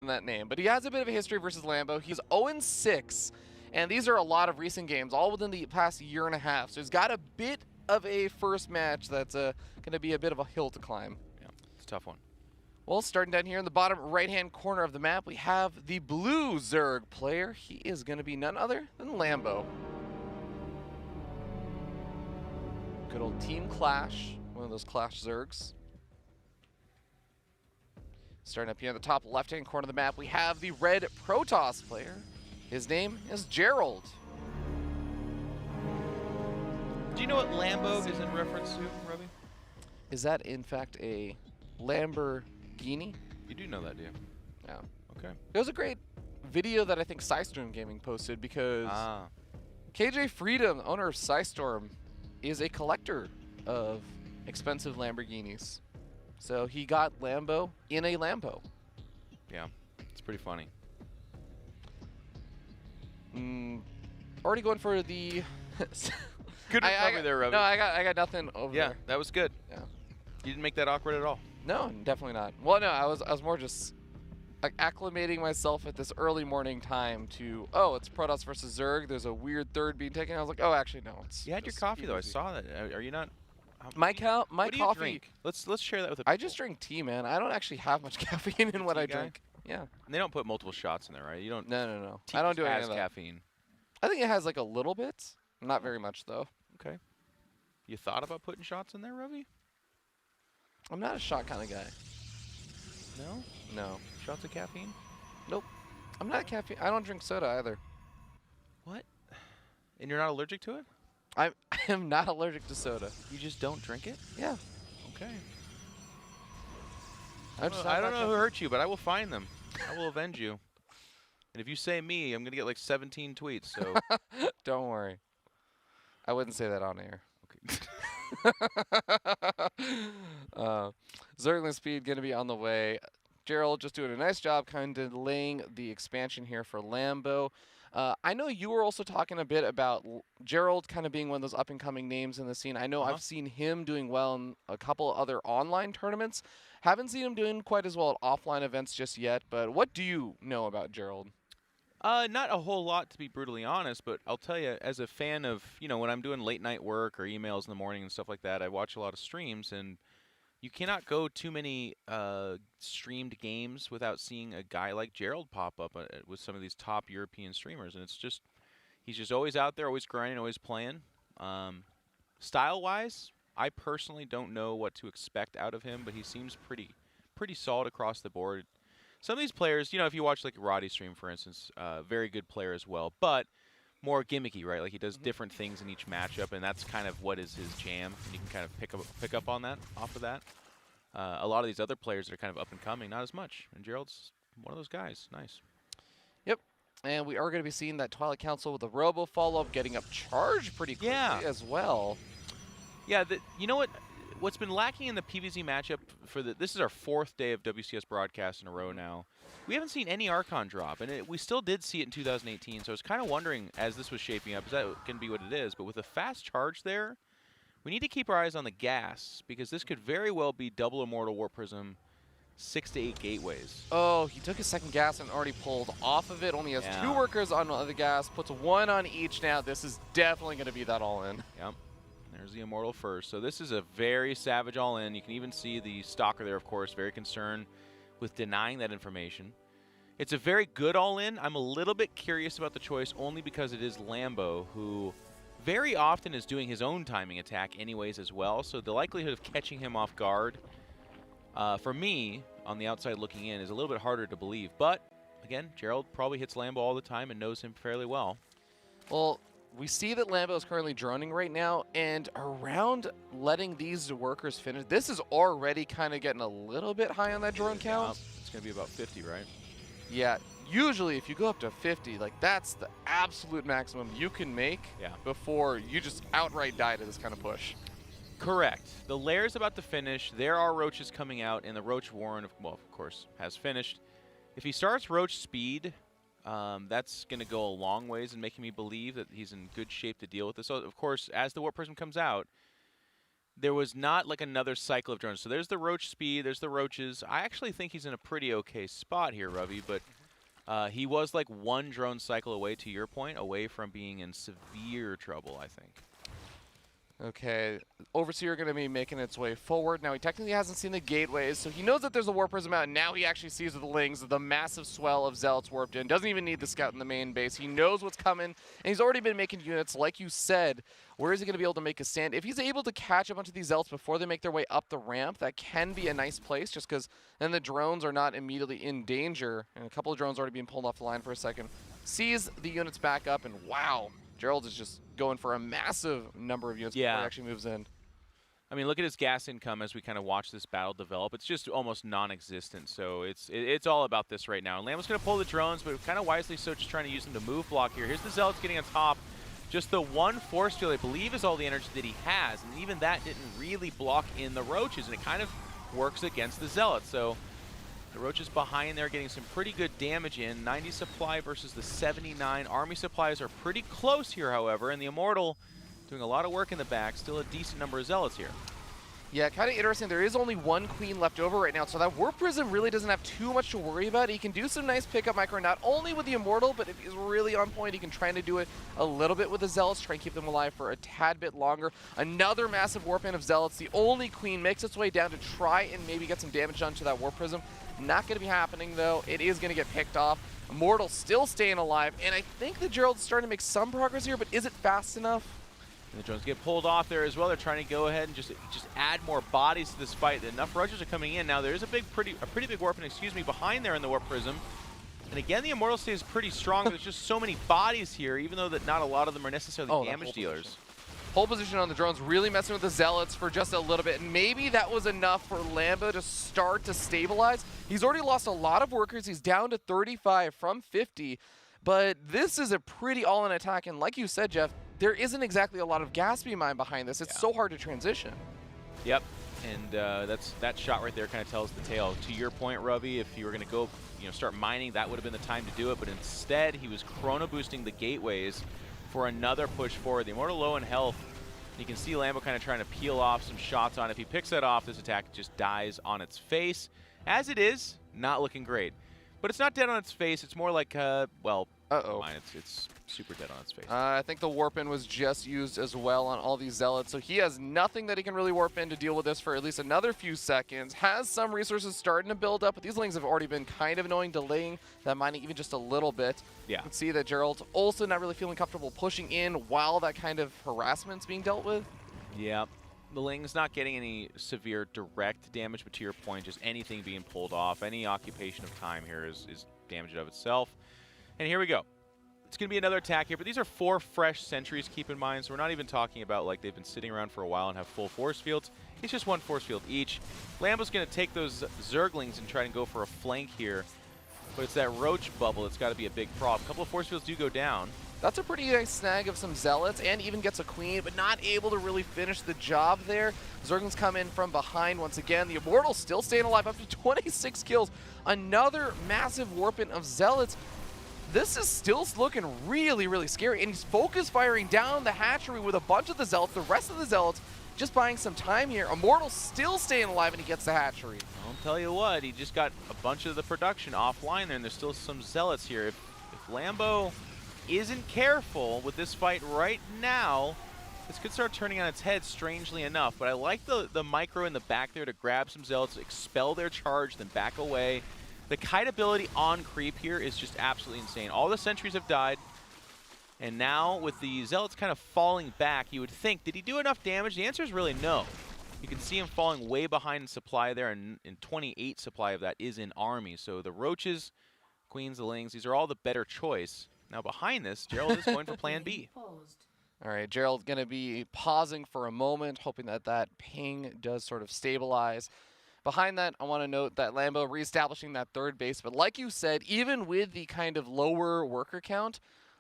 than that name. But he has a bit of a history versus Lambo. He's 0-6, and these are a lot of recent games, all within the past year and a half. So he's got a bit of a first match that's going to be a bit of a hill to climb. Yeah, it's a tough one. Well, starting down here in the bottom right-hand corner of the map, we have the blue Zerg player. He is going to be none other than Lambo. Good old team clash, one of those clash Zergs. Starting up here in the top left-hand corner of the map, we have the red Protoss player. His name is Gerald. Do you know what Lambo is in reference to, Robbie? Is that, in fact, a Lamborghini? You do know that, do you? Yeah. Okay. It was a great video that I think Psystorm Gaming posted because KJ Freedom, owner of Psystorm, is a collector of expensive Lamborghinis. So he got Lambo in a Lambo. Yeah, it's pretty funny. Already going for the... Good recovery there, Robbie. No, I got nothing over there. Yeah, that was good. Yeah. You didn't make that awkward at all. No, definitely not. Well, no, I was more just like acclimating myself at this early morning time to, oh, it's Protoss versus Zerg. There's a weird third being taken. I was like, oh, actually, no. It's you had your coffee, though. I saw that. Are you not? My what do you coffee. Drink? Let's share that with the I just drink tea, man. I don't actually have much caffeine in what I drink. Yeah. And they don't put multiple shots in there, right? You don't. No. I don't do any of that. Caffeine. I think it has like a little bit. Not very much, though. Okay. You thought about putting shots in there, Robbie? I'm not a shot kind of guy. No? No. Shots of caffeine? Nope. I'm not a caffeine. I don't drink soda either. What? And you're not allergic to it? I am not allergic to soda. You just don't drink it? Yeah. Okay. I don't know who hurt you, but I will find them. I will avenge you. And if you say me, I'm going to get like 17 tweets, so. Don't worry. I wouldn't say that on air. Okay. Zergling speed going to be on the way. Gerald just doing a nice job kind of laying the expansion here for Lambo. I know you were also talking a bit about Gerald kind of being one of those up-and-coming names in the scene. I know I've seen him doing well in a couple other online tournaments. Haven't seen him doing quite as well at offline events just yet, but what do you know about Gerald? Not a whole lot, to be brutally honest, but I'll tell you, as a fan of, when I'm doing late night work or emails in the morning and stuff like that, I watch a lot of streams, and you cannot go too many streamed games without seeing a guy like Gerald pop up with some of these top European streamers, and he's just always out there, always grinding, always playing. Style-wise, I personally don't know what to expect out of him, but he seems pretty solid across the board. Some of these players, if you watch like Roddy stream, for instance, very good player as well, but more gimmicky, right? Like he does different things in each matchup, and that's kind of what is his jam. And you can kind of pick up on that off of that. A lot of these other players that are kind of up and coming, not as much. And Gerald's one of those guys. Nice. Yep. And we are going to be seeing that Twilight Council with the Robo follow-up getting up charged pretty quickly as well. Yeah, you know what? What's been lacking in the PvZ matchup this is our 4th day of WCS broadcast in a row now. We haven't seen any Archon drop, and we still did see it in 2018, so I was kind of wondering, as this was shaping up, is that going to be what it is? But with a fast charge there, we need to keep our eyes on the gas, because this could very well be double Immortal Warp Prism, 6 to 8 gateways. Oh, he took his second gas and already pulled off of it. Only has 2 workers on the gas, puts 1 on each now. This is definitely going to be that all-in. Yep. There's the Immortal first. So this is a very savage all-in. You can even see the Stalker there, of course, very concerned with denying that information. It's a very good all-in. I'm a little bit curious about the choice only because it is Lambo, who very often is doing his own timing attack anyways as well. So the likelihood of catching him off guard, for me, on the outside looking in, is a little bit harder to believe. But, again, Gerald probably hits Lambo all the time and knows him fairly well. Well, we see that Lambo is currently droning right now, and around letting these workers finish, this is already kind of getting a little bit high on that drone count. It's going to be about 50, right? Yeah, usually if you go up to 50, like that's the absolute maximum you can make before you just outright die to this kind of push. Correct. The Lair's about to finish. There are Roaches coming out, and the Roach Warren, of course, has finished. If he starts Roach speed, that's going to go a long ways in making me believe that he's in good shape to deal with this. So, of course, as the Warp Prism comes out, there was not like another cycle of drones. So there's the roach speed, there's the roaches. I actually think he's in a pretty okay spot here, Ravi, but he was like one drone cycle away, to your point, away from being in severe trouble, I think. Okay, Overseer going to be making its way forward. Now, he technically hasn't seen the gateways, so he knows that there's a Warp Prism out, and now he actually sees with the Lings the massive swell of Zealots warped in. Doesn't even need the Scout in the main base. He knows what's coming, and he's already been making units. Like you said, where is he going to be able to make a stand? If he's able to catch a bunch of these Zealots before they make their way up the ramp, that can be a nice place, just because then the drones are not immediately in danger. And a couple of drones already being pulled off the line for a second. Sees the units back up, and wow, Gerald is just going for a massive number of units before he actually moves in. I mean, look at his gas income as we kind of watch this battle develop. It's just almost non-existent, so it's all about this right now. And Lambo's going to pull the drones, but kind of wisely so, just trying to use them to move block here. Here's the Zealots getting on top. Just the one force field, I believe, is all the energy that he has, and even that didn't really block in the roaches, and it kind of works against the Zealots. So the roaches behind there getting some pretty good damage in. 90 supply versus the 79. Army supplies are pretty close here, however, and the Immortal doing a lot of work in the back. Still a decent number of Zealots here. Yeah, kind of interesting. There is only one Queen left over right now, so that Warp Prism really doesn't have too much to worry about. He can do some nice pickup micro, not only with the Immortal, but if he's really on point, he can try to do it a little bit with the Zealots, try and keep them alive for a tad bit longer. Another massive Warp in of Zealots. The only Queen makes its way down to try and maybe get some damage done to that Warp Prism. Not going to be happening, though. It is going to get picked off. Immortal still staying alive, and I think the Gerald's starting to make some progress here, but is it fast enough? And the drones get pulled off there as well. They're trying to go ahead and just add more bodies to this fight. Enough roaches are coming in. Now there's a pretty big warp, behind there in the Warp Prism. And again, the Immortal stays pretty strong. There's just so many bodies here, even though that not a lot of them are necessarily damage dealers. Whole position on the drones, really messing with the Zealots for just a little bit. And maybe that was enough for Lambo to start to stabilize. He's already lost a lot of workers. He's down to 35 from 50. But this is a pretty all-in attack. And like you said, Jeff, there isn't exactly a lot of gas being mined behind this. It's so hard to transition. Yep, and that shot right there kind of tells the tale. To your point, Ravi, if you were going to go, start mining, that would have been the time to do it. But instead, he was chrono boosting the gateways for another push forward. The Immortal low in health. You can see Lambo kind of trying to peel off some shots on. If he picks that off, this attack just dies on its face. As it is, not looking great. But it's not dead on its face. It's more like, well, it's super dead on its face. I think the warp in was just used as well on all these Zealots, so he has nothing that he can really warp in to deal with this for at least another few seconds. Has some resources starting to build up, but these Lings have already been kind of annoying, delaying that mining even just a little bit. Yeah. You can see that Gerald's also not really feeling comfortable pushing in while that kind of harassment's being dealt with. Yeah. The Ling's not getting any severe direct damage, but to your point, just anything being pulled off, any occupation of time here is damage of itself. And here we go. It's going to be another attack here, but these are 4 fresh sentries, keep in mind, so we're not even talking about like they've been sitting around for a while and have full force fields. It's just 1 force field each. Lambo's going to take those Zerglings and try and go for a flank here, but it's that roach bubble that's got to be a big problem. A couple of force fields do go down. That's a pretty nice snag of some Zealots, and even gets a Queen, but not able to really finish the job there. Zerglings come in from behind once again. The Immortal still staying alive, up to 26 kills. Another massive warp-in of Zealots. This is still looking really, really scary, and he's focus firing down the hatchery with a bunch of the Zealots. The rest of the Zealots just buying some time here. Immortal still staying alive, and he gets the hatchery. I'll tell you what, he just got a bunch of the production offline there, and there's still some Zealots here. If Lambo isn't careful with this fight right now, this could start turning on its head, strangely enough. But I like the micro in the back there to grab some Zealots, expel their charge, then back away. The kite ability on creep here is just absolutely insane. All the sentries have died, and now with the Zealots kind of falling back, you would think, did he do enough damage? The answer is really no. You can see him falling way behind in supply there, and 28 supply of that is in army. So the Roaches, Queens, the Lings, these are all the better choice. Now behind this, Gerald is going for plan B. All right, Gerald going to be pausing for a moment, hoping that that ping does sort of stabilize. Behind that, I want to note that Lambo reestablishing that third base, but like you said, even with the kind of lower worker count,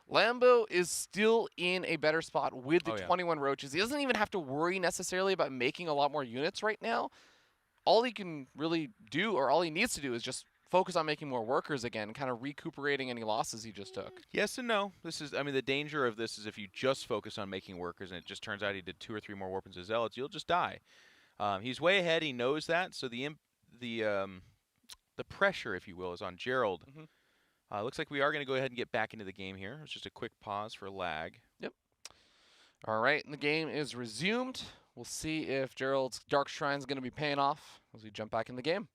Lambo is still in a better spot with the 21 roaches. He doesn't even have to worry necessarily about making a lot more units right now. All he can really do, or all he needs to do, is just focus on making more workers again, kind of recuperating any losses he just took. Yes and no. This is, I mean, the danger of this is if you just focus on making workers and it just turns out he did 2 or 3 more weapons as zealots, you'll just die. He's way ahead. He knows that. So the pressure, if you will, is on Gerald. Looks like we are going to go ahead and get back into the game here. It's just a quick pause for lag. Yep. All right, and the game is resumed. We'll see if Gerald's Dark Shrine is going to be paying off as we jump back in the game.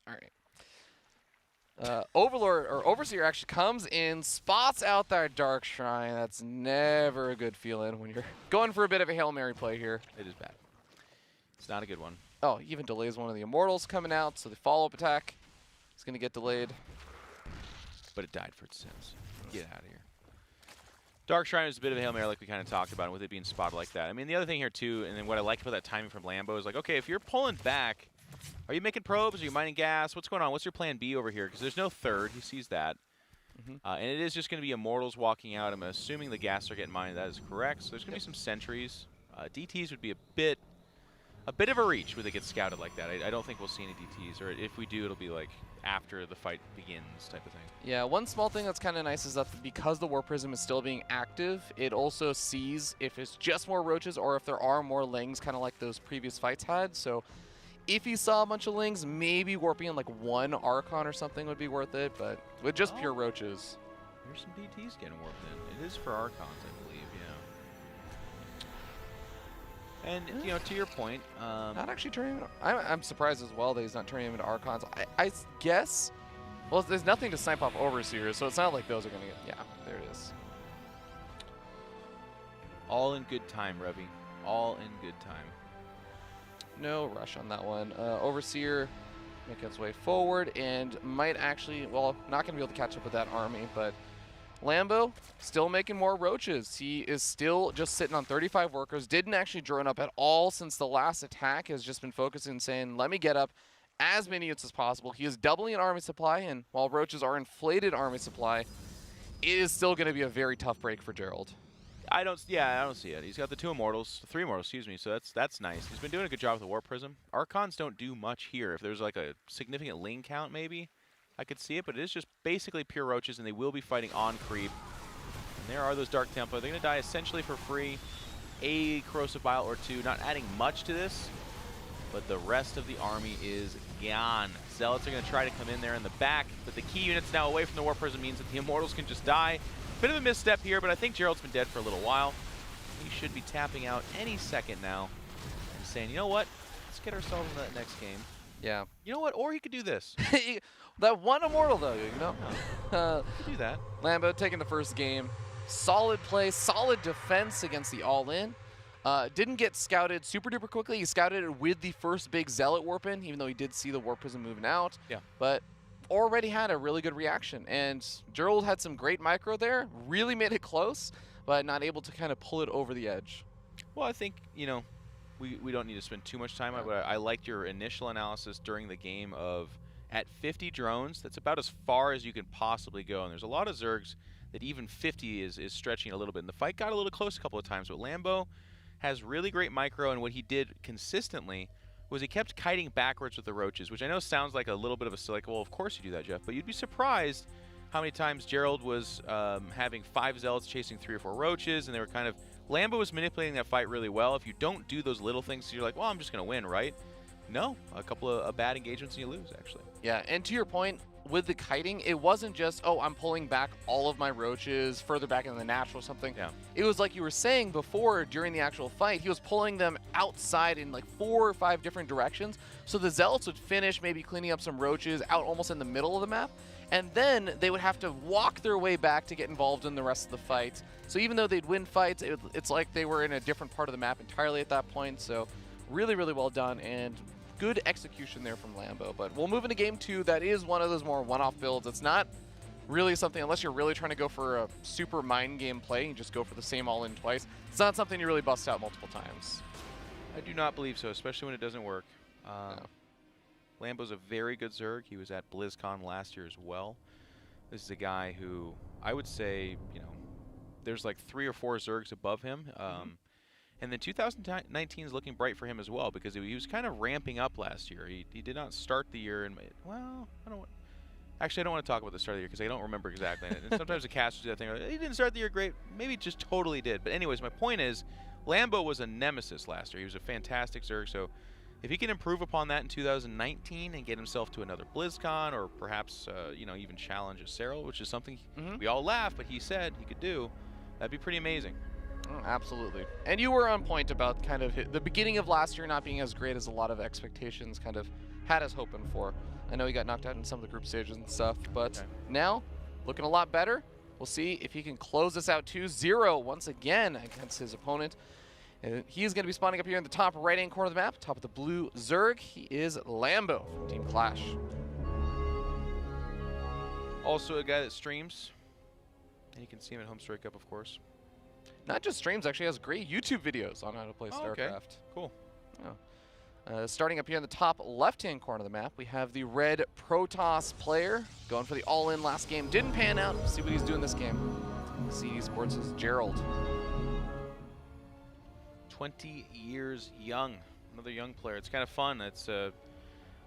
All right. Overlord or Overseer actually comes in, spots out that Dark Shrine. That's never a good feeling when you're going for a bit of a Hail Mary play here. It is bad. It's not a good one. Oh, he even delays one of the Immortals coming out, so the follow-up attack is going to get delayed. But it died for its sins. Get out of here. Dark Shrine is a bit of a Hail Mary like we kind of talked about, with it being spotted like that. I mean, the other thing here, too, and then what I like about that timing from Lambo is like, okay, if you're pulling back, are you making probes? Are you mining gas? What's going on? What's your plan B over here? Because there's no third. He sees that. And it is just going to be Immortals walking out. I'm assuming the gas are getting mined. That is correct. So there's going to be some sentries. DTs would be a bit of a reach when they get scouted like that. I don't think we'll see any DTs. Or if we do, it'll be like after the fight begins type of thing. Yeah, one small thing that's kind of nice is that because the War Prism is still being active, it also sees if it's just more roaches or if there are more lings, kind of like those previous fights had. So if you saw a bunch of lings, maybe warping in like one Archon or something would be worth it, but with just pure roaches. There's some DTs getting warped in. It is for Archons, I believe, yeah. And, you know, to your point... not actually turning... I'm surprised as well that he's not turning him into Archons. I guess... Well, there's nothing to snipe off Overseers, so it's not like those are going to get... Yeah, there it is. All in good time, Revy. All in good time. No rush on that one. Overseer making its way forward and might actually, well, not going to be able to catch up with that army, but Lambo still making more roaches. He is still just sitting on 35 workers. Didn't actually drone up at all since the last attack. Has just been focusing, saying, let me get up as many units as possible. He is doubling an army supply, and while roaches are inflated army supply, it is still going to be a very tough break for Gerald. I don't see it. He's got the 3 Immortals, excuse me, so that's nice. He's been doing a good job with the War Prism. Archons don't do much here. If there's like a significant ling count maybe, I could see it, but it is just basically pure roaches, and they will be fighting on creep. And there are those Dark Templar. They're going to die essentially for free. A Corrosive Bile or 2, not adding much to this, but the rest of the army is gone. Zealots are going to try to come in there in the back, but the key units now away from the War Prism means that the Immortals can just die. Bit of a misstep here, but I think Gerald's been dead for a little while. He should be tapping out any second now and saying, you know what, let's get ourselves in that next game. Yeah. You know what, or he could do this. That one Immortal, though, you know? He could do that. Lambo taking the first game. Solid play, solid defense against the All-In. Didn't get scouted super duper quickly. He scouted it with the first big Zealot warp in, even though he did see the War Prism moving out. Yeah. But already had a really good reaction, and Gerald had some great micro there, really made it close, but not able to kind of pull it over the edge. Well, I think, you know, we don't need to spend too much time on it, but I liked your initial analysis during the game of at 50 drones, that's about as far as you can possibly go, and there's a lot of Zergs that even 50 is stretching a little bit, and the fight got a little close a couple of times, but Lambo has really great micro, and what he did consistently was he kept kiting backwards with the roaches, which I know sounds like a little bit of a like, well, of course you do that, Jeff, but you'd be surprised how many times Gerald was having 5 Zealots chasing 3 or 4 roaches, and they were kind of, Lambo was manipulating that fight really well. If you don't do those little things, you're like, well, I'm just going to win, right? No, a couple of bad engagements and you lose, actually. Yeah, and to your point, with the kiting, it wasn't just, oh, I'm pulling back all of my roaches further back in the natural or something. Yeah. It was like you were saying before during the actual fight, he was pulling them outside in like 4 or 5 different directions. So the Zealots would finish maybe cleaning up some roaches out almost in the middle of the map. And then they would have to walk their way back to get involved in the rest of the fight. So even though they'd win fights, it's like they were in a different part of the map entirely at that point. So really, really well done. And good execution there from Lambo. But we'll move into game 2. That is one of those more one-off builds. It's not really something, unless you're really trying to go for a super mind game play, you just go for the same all-in twice. It's not something you really bust out multiple times. I do not believe so, especially when it doesn't work. No. Lambo's a very good Zerg. He was at BlizzCon last year as well. This is a guy who I would say, you know, there's like 3 or 4 Zergs above him. And then 2019 is looking bright for him as well because he was kind of ramping up last year. He did not start the year in, well, actually, I don't want to talk about the start of the year because I don't remember exactly. And sometimes the casters do that thing. He didn't start the year great. Maybe just totally did. But anyways, my point is, Lambo was a nemesis last year. He was a fantastic Zerg. So if he can improve upon that in 2019 and get himself to another BlizzCon or perhaps, you know, even challenge a Serral, which is something we all laugh, but he said he could do, that'd be pretty amazing. Absolutely. And you were on point about kind of the beginning of last year not being as great as a lot of expectations kind of had us hoping for. I know he got knocked out in some of the group stages and stuff, but now looking a lot better. We'll see if he can close this out 2-0 once again against his opponent. And he is going to be spawning up here in the top right-hand corner of the map, top of the blue Zerg. He is Lambo from Team Clash. Also a guy that streams. And you can see him at Home Strike Up, of course. Not just streams, actually has great YouTube videos on how to play StarCraft. Okay. Cool. Yeah. Starting up here in the top left-hand corner of the map, we have the red Protoss player going for the all-in last game. Didn't pan out. We'll see what he's doing this game. CD Sports' Gerald. 20 years young. Another young player. It's kind of fun. It's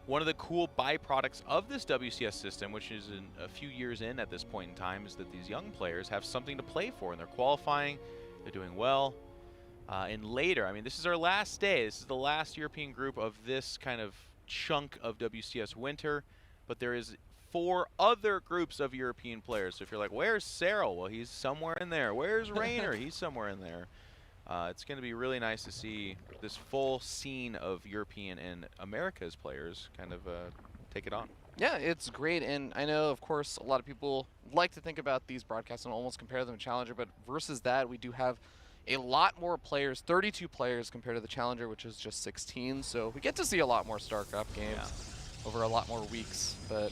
one of the cool byproducts of this WCS system, which is a few years in at this point in time, is that these young players have something to play for, and they're qualifying. They're doing well. And later, I mean, this is our last day. This is the last European group of this kind of chunk of WCS winter. But there is 4 other groups of European players. So if you're like, where's Serral? Well, he's somewhere in there. Where's Raynor? He's somewhere in there. It's going to be really nice to see this full scene of European and America's players kind of take it on. Yeah, it's great, and I know, of course, a lot of people like to think about these broadcasts and almost compare them to Challenger, but versus that, we do have a lot more players, 32 players compared to the Challenger, which is just 16, so we get to see a lot more StarCraft games over a lot more weeks, but...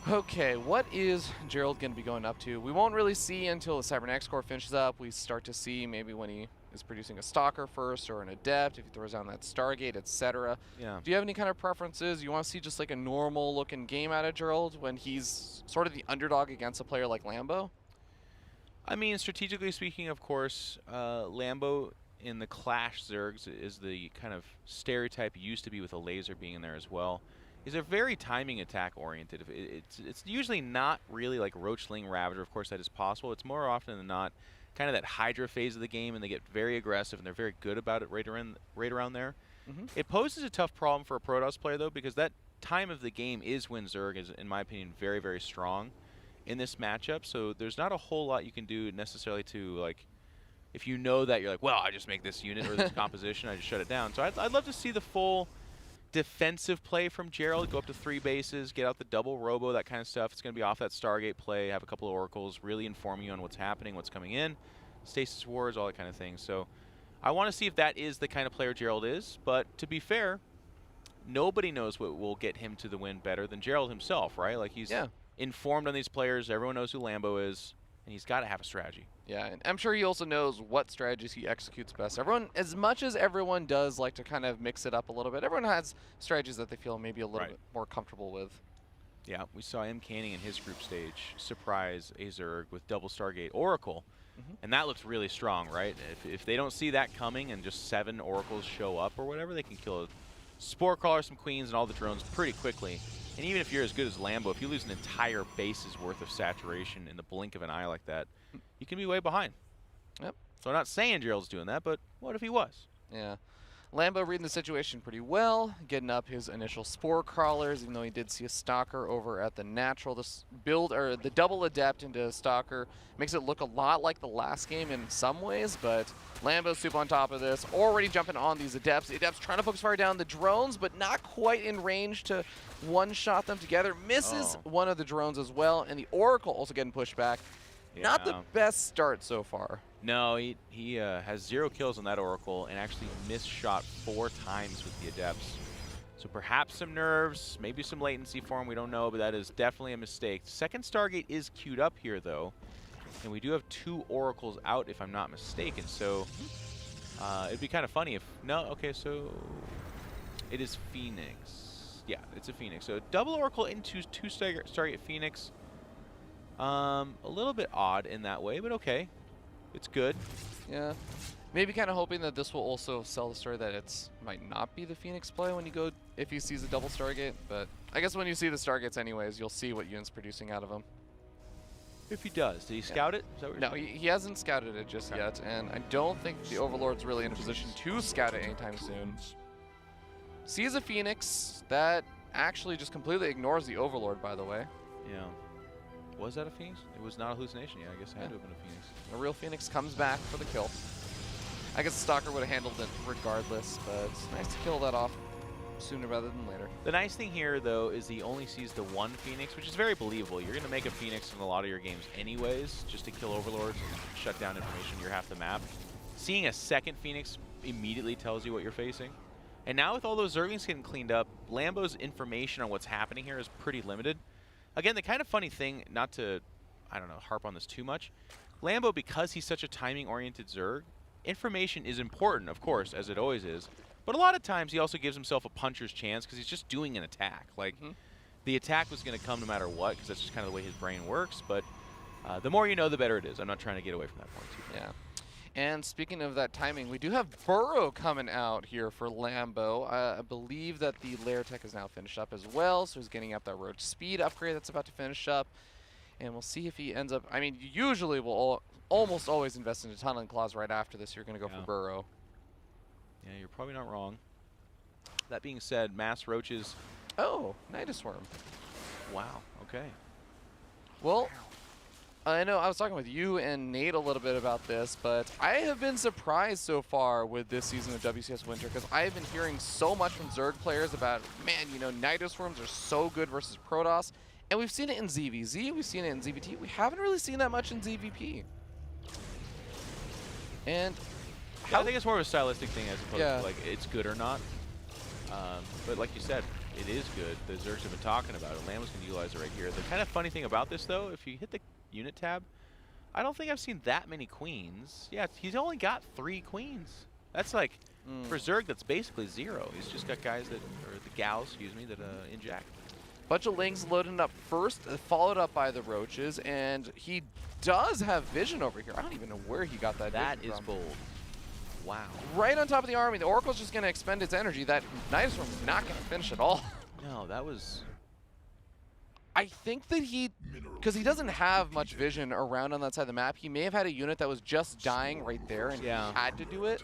Okay, what is Gerald going to be going up to? We won't really see until the Cybernetics Core finishes up. We start to see maybe when he is producing a Stalker first or an Adept, if he throws down that Stargate, etc. Yeah. Do you have any kind of preferences? You want to see just like a normal looking game out of Gerald when he's sort of the underdog against a player like Lambo? I mean, strategically speaking, of course, Lambo in the Clash Zergs is the kind of stereotype used to be with a laser being in there as well. Is they're very timing attack oriented. It's usually not really like Roachling Ravager, of course that is possible. It's more often than not kind of that Hydra phase of the game, and they get very aggressive and they're very good about it right around there. It poses a tough problem for a Protoss player though, because that time of the game is when Zerg is, in my opinion, very, very strong in this matchup. So there's not a whole lot you can do necessarily to, like, if you know that you're like, well, I just make this unit or this composition, I just shut it down. So I'd love to see the full defensive play from Gerald, go up to 3 bases, get out the double robo, that kind of stuff. It's going to be off that Stargate play, have a couple of oracles, really inform you on what's happening, what's coming in, stasis wars, all that kind of thing. So I want to see if that is the kind of player Gerald is, but to be fair, nobody knows what will get him to the win better than Gerald himself, right? Like, he's informed on these players, everyone knows who Lambo is, and he's got to have a strategy. Yeah, and I'm sure he also knows what strategies he executes best. Everyone, as much as everyone does like to kind of mix it up a little bit, everyone has strategies that they feel maybe a little bit more comfortable with. Yeah, we saw M. Canning in his group stage surprise a Zerg with double Stargate Oracle, and that looks really strong, right? If they don't see that coming and just 7 Oracles show up or whatever, they can kill a Spore Crawler, some Queens, and all the drones pretty quickly. And even if you're as good as Lambo, if you lose an entire base's worth of saturation in the blink of an eye like that, you can be way behind. Yep. So I'm not saying Gerald's doing that, but what if he was? Yeah. Lambo reading the situation pretty well, getting up his initial Spore Crawlers, even though he did see a Stalker over at the natural. This build, or the double Adept into Stalker, makes it look a lot like the last game in some ways, but Lambo's super on top of this, already jumping on these Adepts. The Adepts trying to focus fire down the drones, but not quite in range to one-shot them together. Misses one of the drones as well, and the Oracle also getting pushed back. Yeah. Not the best start so far. No, he has 0 kills on that Oracle and actually missed shot 4 times with the Adepts. So perhaps some nerves, maybe some latency for him, we don't know, but that is definitely a mistake. Second Stargate is queued up here, though, and we do have 2 Oracles out, if I'm not mistaken. So it'd be kind of funny if... No, okay, so it is Phoenix. Yeah, it's a Phoenix. So double Oracle into 2 Stargate Phoenix. A little bit odd in that way, but okay. It's good. Yeah. Maybe kind of hoping that this will also sell the story that it's might not be the Phoenix play when you go, if he sees a double Stargate. But I guess when you see the Stargates anyways, you'll see what unit's producing out of them. If he does. Did he scout it? Is that what No, he hasn't scouted it just yet, and I don't think the Overlord's really in a position to scout it anytime soon. Sees a Phoenix that actually just completely ignores the Overlord, by the way. Yeah. Was that a Phoenix? It was not a hallucination. Yeah, I guess it had to have been a Phoenix. A real Phoenix comes back for the kill. I guess the Stalker would have handled it regardless, but it's nice to kill that off sooner rather than later. The nice thing here, though, is he only sees the one Phoenix, which is very believable. You're going to make a Phoenix in a lot of your games anyways, just to kill Overlords and shut down information near half the map. Seeing a second Phoenix immediately tells you what you're facing. And now with all those Zerglings getting cleaned up, Lambo's information on what's happening here is pretty limited. Again, the kind of funny thing, not to, I don't know, harp on this too much, Lambo, because he's such a timing-oriented Zerg, information is important, of course, as it always is. But a lot of times he also gives himself a puncher's chance because he's just doing an attack. Like, the attack was going to come no matter what because that's just kind of the way his brain works. But the more you know, the better it is. I'm not trying to get away from that point too. Yeah. And speaking of that timing, we do have Burrow coming out here for Lambo. I believe that the Lair Tech is now finished up as well, so he's getting up that road speed upgrade that's about to finish up. And we'll see if he ends up... I mean, usually we'll almost always invest into Tunneling Claws right after this. You're going to go for Burrow. Yeah, you're probably not wrong. That being said, mass roaches... Oh, Nydus Worm. Wow, okay. Well, I know I was talking with you and Nate a little bit about this, but I have been surprised so far with this season of WCS Winter because I have been hearing so much from Zerg players about, man, you know, Nydus Worms are so good versus Protoss. And we've seen it in ZvZ, we've seen it in ZvT. We haven't really seen that much in ZvP. And... I think it's more of a stylistic thing as opposed to like it's good or not. But like you said, it is good. The Zergs have been talking about it. Lambo's going to utilize it right here. The kind of funny thing about this, though, if you hit the unit tab, I don't think I've seen that many queens. Yeah, he's only got 3 queens. That's like, for Zerg, that's basically 0. He's just got guys that, or the gals, excuse me, that inject. Bunch of Lings loading up first, followed up by the Roaches, and he does have vision over here. I don't even know where he got that vision from. That is bold. Wow. Right on top of the army. The Oracle's just going to expend its energy. That Nydus Worm's not going to finish at all. No, that was... I think that because he doesn't have much vision around on that side of the map, he may have had a unit that was just dying right there and he had to do it.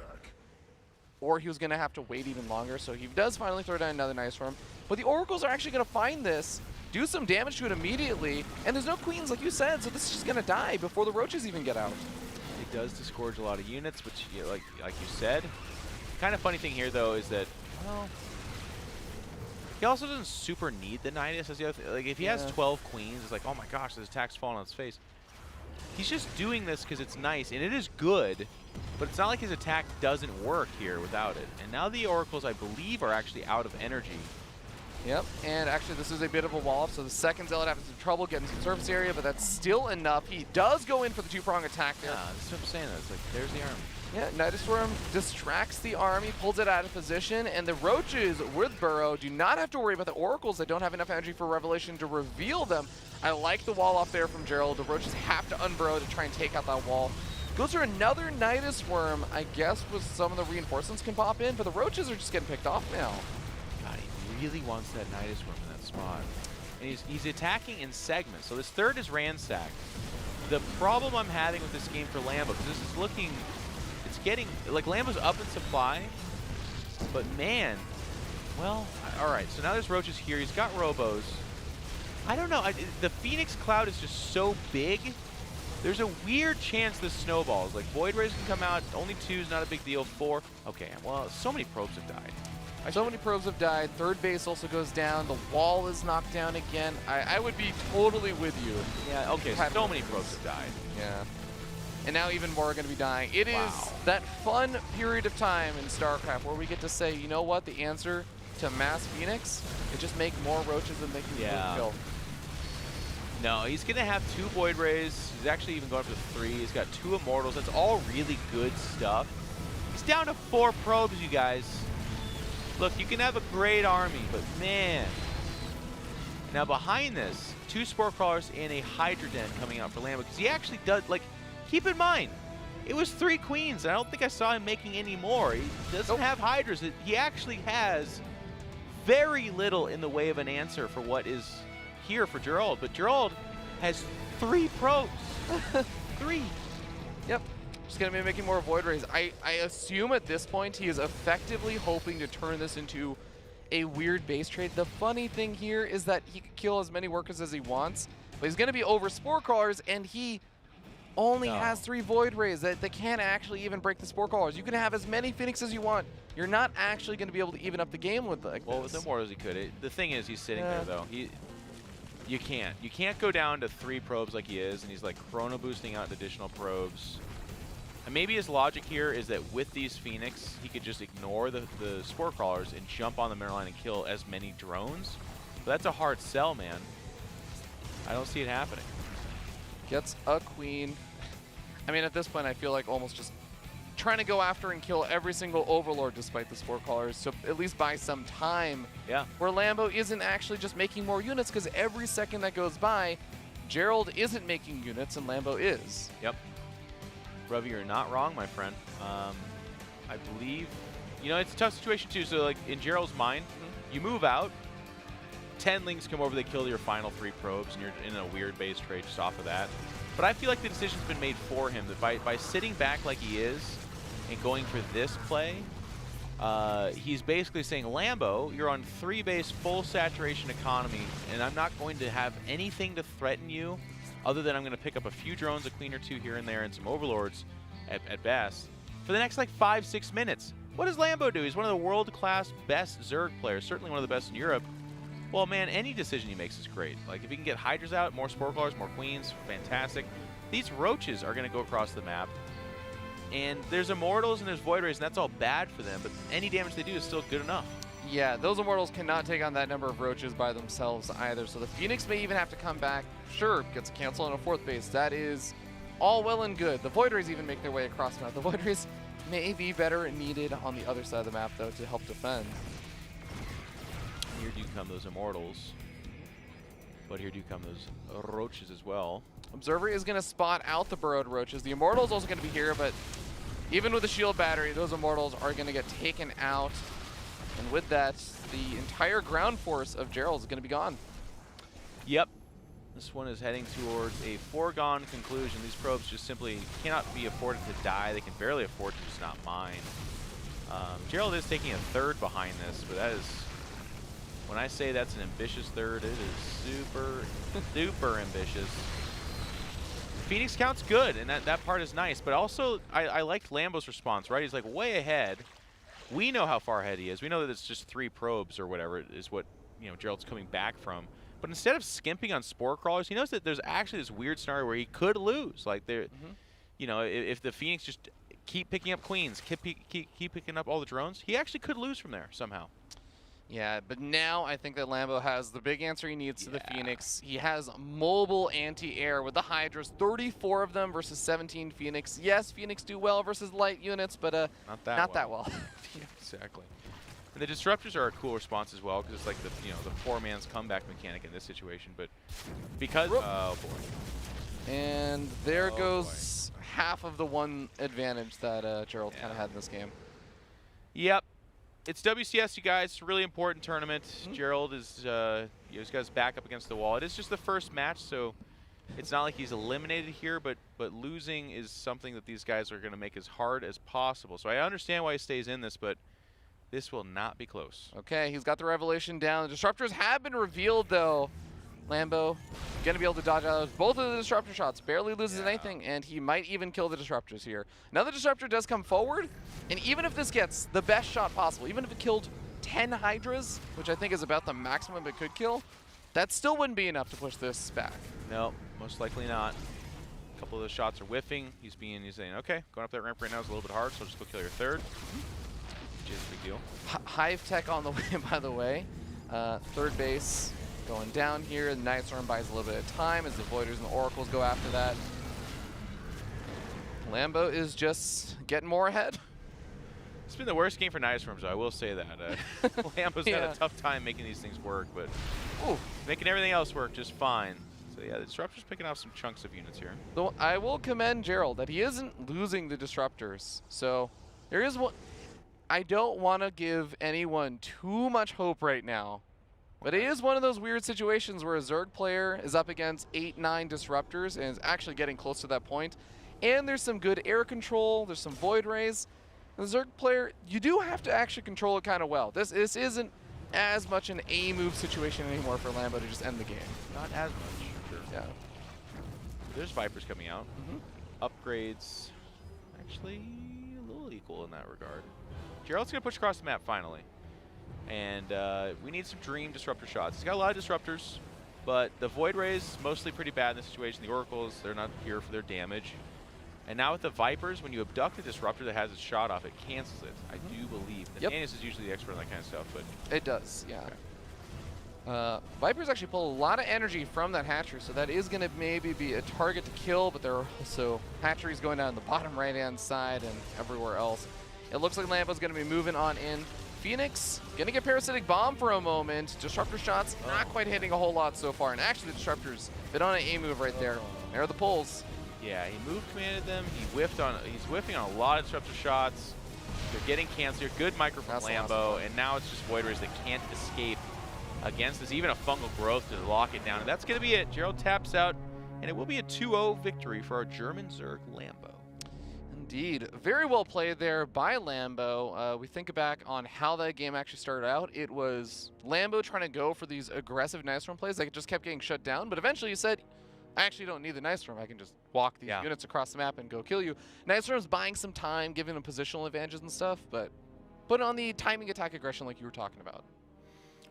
Or he was going to have to wait even longer. So he does finally throw down another Nydus Worm. But the Oracles are actually going to find this, do some damage to it immediately, and there's no queens like you said, so this is just going to die before the Roaches even get out. It does disgorge a lot of units, which, you know, like you said. Kind of funny thing here, though, is that, well, he also doesn't super need the Nydus as the other thing. Like, if he has 12 queens, it's like, oh my gosh, this attack's falling on his face. He's just doing this because it's nice, and it is good, but it's not like his attack doesn't work here without it. And now the Oracles, I believe, are actually out of energy. Yep, and actually this is a bit of a wall, so the second Zealot having some trouble getting some surface area, but that's still enough. He does go in for the 2-prong attack there. Yeah, that's what I'm saying. It's like, there's the army. Yeah, Nydus Worm distracts the army, pulls it out of position, and the Roaches with Burrow do not have to worry about the Oracles that don't have enough energy for Revelation to reveal them. I like the wall off there from Gerald. The Roaches have to unburrow to try and take out that wall. Goes for another Nydus Worm, I guess, with some of the reinforcements can pop in, but the Roaches are just getting picked off now. God, he really wants that Nydus Worm in that spot. And he's attacking in segments, so this third is ransacked. The problem I'm having with this game for Lambo, because this is looking... It's getting, like, Lambo's up in supply, but man, well, all right, so now there's Roaches here. He's got Robos. I don't know. The Phoenix Cloud is just so big. There's a weird chance this snowballs. Like, Void Rays can come out. Only 2 is not a big deal. 4. Okay, well, so many probes have died. So many probes have died. Third base also goes down. The wall is knocked down again. I would be totally with you. Yeah, okay, so many probes have died. Yeah. And now even more are going to be dying. It is that fun period of time in StarCraft where we get to say, you know what, the answer to mass Phoenix is just make more Roaches and make them kill. No, he's going to have 2 Void Rays. He's actually even going up to 3. He's got 2 Immortals. That's all really good stuff. He's down to 4 probes, you guys. Look, you can have a great army, but man. Now behind this, 2 Spore Crawlers and a Hydra Den coming out for Lambo, because he actually does, like, keep in mind, It was 3 queens. I don't think I saw him making any more. He doesn't have Hydras. He actually has very little in the way of an answer for what is here for Gerald. But Gerald has 3 probes. 3. Yep. Just going to be making more Void Rays. I assume at this point he is effectively hoping to turn this into a weird base trade. The funny thing here is that he could kill as many workers as he wants, but he's going to be over Spore Crawlers, and he only has 3 Void Rays that can't actually even break the Spore Crawlers. You can have as many Phoenix as you want. You're not actually going to be able to even up the game with like Well, this. with Immortals he could. The thing is, he's sitting there though. You can't. You can't go down to 3 probes like he is, and he's like chrono boosting out additional probes. And maybe his logic here is that with these Phoenix, he could just ignore the Spore Crawlers and jump on the mineral line and kill as many drones. But that's a hard sell, man. I don't see it happening. Gets a queen. I mean, at this point, I feel like almost just trying to go after and kill every single Overlord despite the Spore Crawlers, so at least buy some time. Yeah. Where Lambo isn't actually just making more units, because every second that goes by, Gerald isn't making units and Lambo is. Yep. Ravi, you're not wrong, my friend. I believe, you know, it's a tough situation too. So like in Gerald's mind, you move out, 10 Lings come over, they kill your final 3 probes, and you're in a weird base trade just off of that. But I feel like the decision's been made for him that by sitting back like he is and going for this play, he's basically saying, Lambo, you're on 3 base full saturation economy, and I'm not going to have anything to threaten you other than I'm going to pick up a few drones, a queen or 2 here and there, and some overlords at best for the next like 5-6 minutes. What does Lambo do? He's one of the world-class best Zerg players, certainly one of the best in Europe. Well, man, any decision he makes is great. Like, if he can get Hydras out, more Spore Crawlers, more Queens, fantastic. These Roaches are going to go across the map. And there's Immortals and there's Void Rays, and that's all bad for them, but any damage they do is still good enough. Yeah, those Immortals cannot take on that number of Roaches by themselves either, so the Phoenix may even have to come back. Sure, gets a cancel on a 4th base. That is all well and good. The Void Rays even make their way across the map. The Void Rays may be better needed on the other side of the map, though, to help defend. Here do come those Immortals, but here do come those Roaches as well. Observer is going to spot out the burrowed Roaches. The Immortals also going to be here, but even with the shield battery, those Immortals are going to get taken out. And with that, the entire ground force of Gerald is going to be gone. Yep. This one is heading towards a foregone conclusion. These probes just simply cannot be afforded to die. They can barely afford to just not mine. Gerald is taking a 3rd behind this, but that is, when I say that's an ambitious 3rd, it is super, super ambitious. Phoenix count's good, and that part is nice, but also I liked Lambo's response, right? He's like way ahead. We know how far ahead he is. We know that it's just 3 probes or whatever is what, you know, Gerald's coming back from. But instead of skimping on Spore Crawlers, he knows that there's actually this weird scenario where he could lose. Like, there, you know, if the Phoenix just keep picking up Queens, keep picking up all the drones, he actually could lose from there somehow. Yeah, but now I think that Lambo has the big answer he needs to the Phoenix. He has mobile anti-air with the Hydras, 34 of them versus 17 Phoenix. Yes, Phoenix do well versus light units, but not that well. Yeah, exactly. And the disruptors are a cool response as well, because it's like the the poor man's comeback mechanic in this situation. But because oh boy, and there goes half of the one advantage that Gerald kind of had in this game. Yep. It's WCS, you guys. It's a really important tournament. Gerald is, he's got his back up against the wall. It is just the first match, so it's not like he's eliminated here, but losing is something that these guys are going to make as hard as possible. So I understand why he stays in this, but this will not be close. Okay, he's got the Revelation down. The Disruptors have been revealed, though. Lambo going to be able to dodge out both of the Disruptor shots. Barely loses anything, and he might even kill the Disruptors here. Now the Disruptor does come forward, and even if this gets the best shot possible, even if it killed 10 Hydras, which I think is about the maximum it could kill, that still wouldn't be enough to push this back. No, most likely not. A couple of those shots are whiffing. He's saying, okay, going up that ramp right now is a little bit hard, so I'll just go kill your 3rd. Which is a big deal. Hive Tech on the way, by the way. 3rd base going down here. The Night Storm buys a little bit of time as the Voiders and the Oracles go after that. Lambo is just getting more ahead. It's been the worst game for Nydus Storms, though, I will say that. Lambo's had a tough time making these things work, but making everything else work just fine. exactly. Yeah, the Disruptor's picking off some chunks of units here. Though I will commend Gerald that he isn't losing the Disruptors. So there is one. I don't want to give anyone too much hope right now. But it is one of those weird situations where a Zerg player is up against 8-9 Disruptors and is actually getting close to that point. And there's some good air control, there's some Void Rays. The Zerg player, you do have to actually control it kind of well. This isn't as much an A move situation anymore for Lambo to just end the game. Not as much, sure. Yeah. There's Vipers coming out. Upgrades, actually a little equal in that regard. Gerald's going to push across the map finally. And we need some Dream Disruptor shots. He's got a lot of Disruptors, but the Void Rays mostly pretty bad in this situation. The Oracles, they're not here for their damage. And now with the Vipers, when you abduct a Disruptor that has a shot off, it cancels it. I do believe. Nydus is usually the expert on that kind of stuff, but it does, yeah. Okay. Vipers actually pull a lot of energy from that hatchery, so that is going to maybe be a target to kill, but there are also hatcheries going down the bottom right-hand side and everywhere else. It looks like Lambo's going to be moving on in. Phoenix going to get Parasitic Bomb for a moment. Disruptor shots not quite hitting a whole lot so far, and actually the Disruptors been on an A move right there. There are the pulls. Yeah, he move commanded them. He's whiffing on a lot of Disruptor shots. They're getting cancer. Good micro from Lambo, and now it's just Void Rays that can't escape against this. Even a Fungal Growth to lock it down, and that's going to be it. Gerald taps out, and it will be a 2-0 victory for our German Zerg Lambo. Indeed. Very well played there by Lambo. We think back on how that game actually started out. It was Lambo trying to go for these aggressive Nice Storm plays. Like, it just kept getting shut down. But eventually he said, I actually don't need the Nice Storm. I can just walk these units across the map and go kill you. Nice Storm's buying some time, giving them positional advantages and stuff. But put on the timing attack aggression like you were talking about.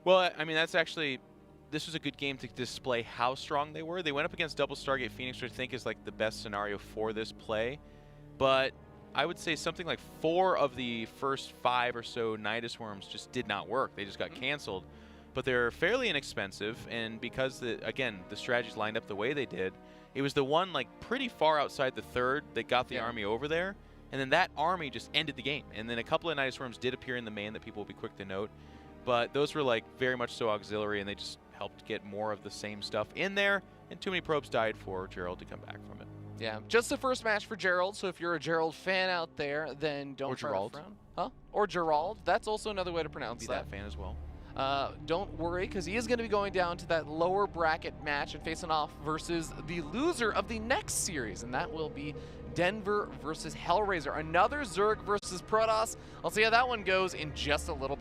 Well, I mean, that's actually... This was a good game to display how strong they were. They went up against double Stargate Phoenix, which I think is like the best scenario for this play. But I would say something like 4 of the first 5 or so Nydus Worms just did not work. They just got canceled. But they're fairly inexpensive, and because, again, the strategies lined up the way they did, it was the one like pretty far outside the third that got the army over there. And then that army just ended the game. And then a couple of Nydus Worms did appear in the main that people will be quick to note. But those were like very much so auxiliary, and they just helped get more of the same stuff in there. And too many probes died for Gerald to come back from it. Yeah, just the first match for Gerald, so if you're a Gerald fan out there, then don't Gerald. frown. Huh? Or Gerald. That's also another way to pronounce that. Be that fan as well. Don't worry, because he is going to be going down to that lower bracket match and facing off versus the loser of the next series, and that will be Denver versus Hellraiser. Another Zerg versus Protoss. I'll see how that one goes in just a little bit.